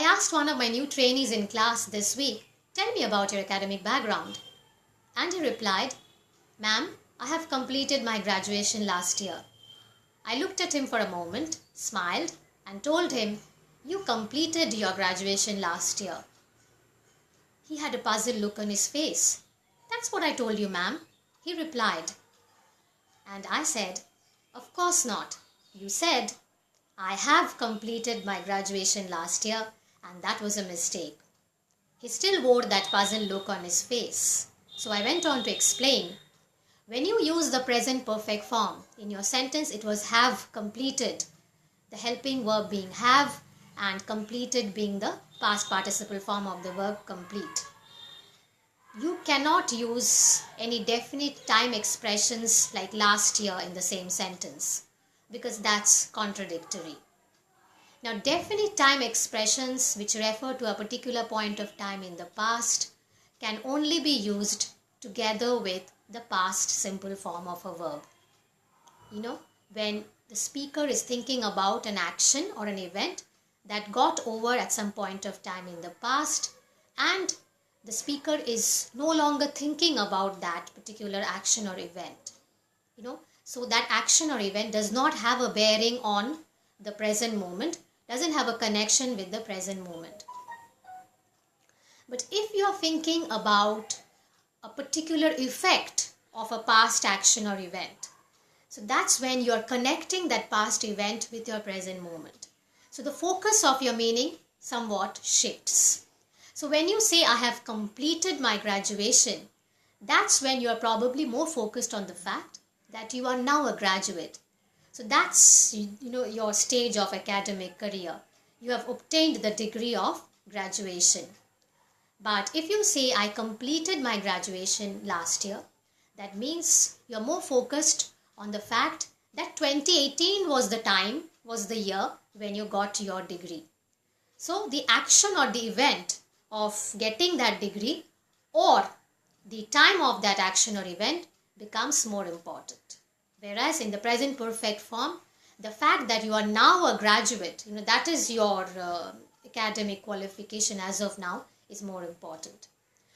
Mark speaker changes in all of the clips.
Speaker 1: asked one of my new trainees in class this week, "Tell me about your academic background." And he replied, "Ma'am, I have completed my graduation last year." I looked at him for a moment, smiled, and told him, "You completed your graduation last year." He had a puzzled look on his face. "That's what I told you, ma'am," he replied. And I said, "Of course not. You said, 'I have completed my graduation last year,' and that was a mistake." He still wore that puzzled look on his face. So I went on to explain, when you use the present perfect form in your sentence, it was have completed, the helping verb being have and completed being the past participle form of the verb complete. You cannot use any definite time expressions like last year in the same sentence because that's contradictory. Now, definite time expressions which refer to a particular point of time in the past can only be used together with the past simple form of a verb. When the speaker is thinking about an action or an event that got over at some point of time in the past, and the speaker is no longer thinking about that particular action or event. So that action or event does not have a bearing on the present moment, doesn't have a connection with the present moment. But if you are thinking about a particular effect of a past action or event, so that's when you are connecting that past event with your present moment. So the focus of your meaning somewhat shifts. So when you say, "I have completed my graduation," that's when you are probably more focused on the fact that you are now a graduate. So that's your stage of academic career. You have obtained the degree of graduation. But if you say, "I completed my graduation last year," that means you're more focused on the fact that 2018 was the year when you got your degree. So the action or the event of getting that degree or the time of that action or event becomes more important. Whereas in the present perfect form, the fact that you are now a graduate, that is your academic qualification as of now, is more important.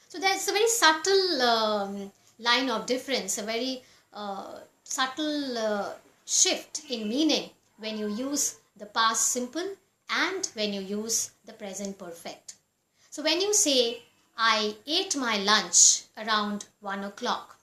Speaker 1: So there's a very subtle line of difference, a very subtle shift in meaning when you use the past simple and when you use the present perfect. So when you say, "I ate my lunch around 1 o'clock,"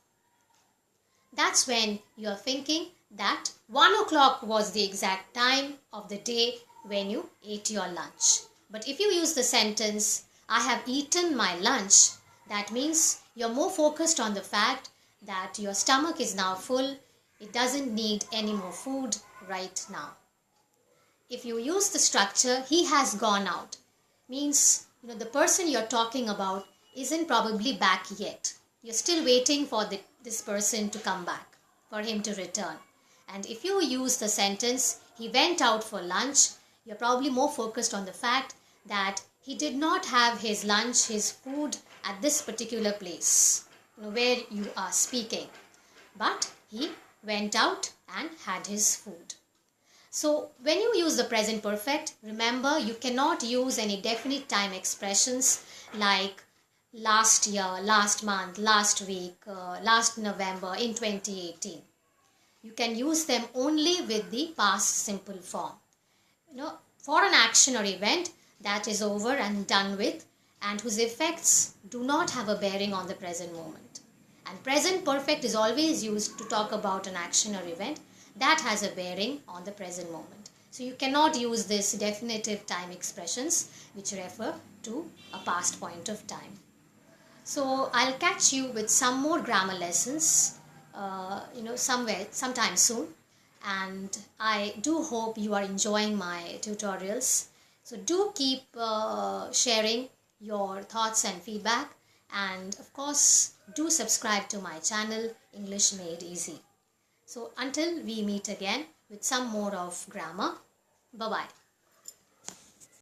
Speaker 1: that's when you are thinking that 1 o'clock was the exact time of the day when you ate your lunch. But if you use the sentence, "I have eaten my lunch," that means you're more focused on the fact that your stomach is now full. It doesn't need any more food right now. If you use the structure, "he has gone out," means the person you're talking about isn't probably back yet. You're still waiting for this person to come back, for him to return. And if you use the sentence, "he went out for lunch," you're probably more focused on the fact that he did not have his lunch, his food at this particular place, where you are speaking. But he went out and had his food. So when you use the present perfect, remember you cannot use any definite time expressions like last year, last month, last week, last November, in 2018. You can use them only with the past simple form. For an action or event that is over and done with and whose effects do not have a bearing on the present moment. And present perfect is always used to talk about an action or event that has a bearing on the present moment. So you cannot use this definitive time expressions which refer to a past point of time. So I'll catch you with some more grammar lessons, sometime soon. And I do hope you are enjoying my tutorials. So do keep sharing your thoughts and feedback. And of course, do subscribe to my channel, English Made Easy. So until we meet again with some more of grammar, bye-bye.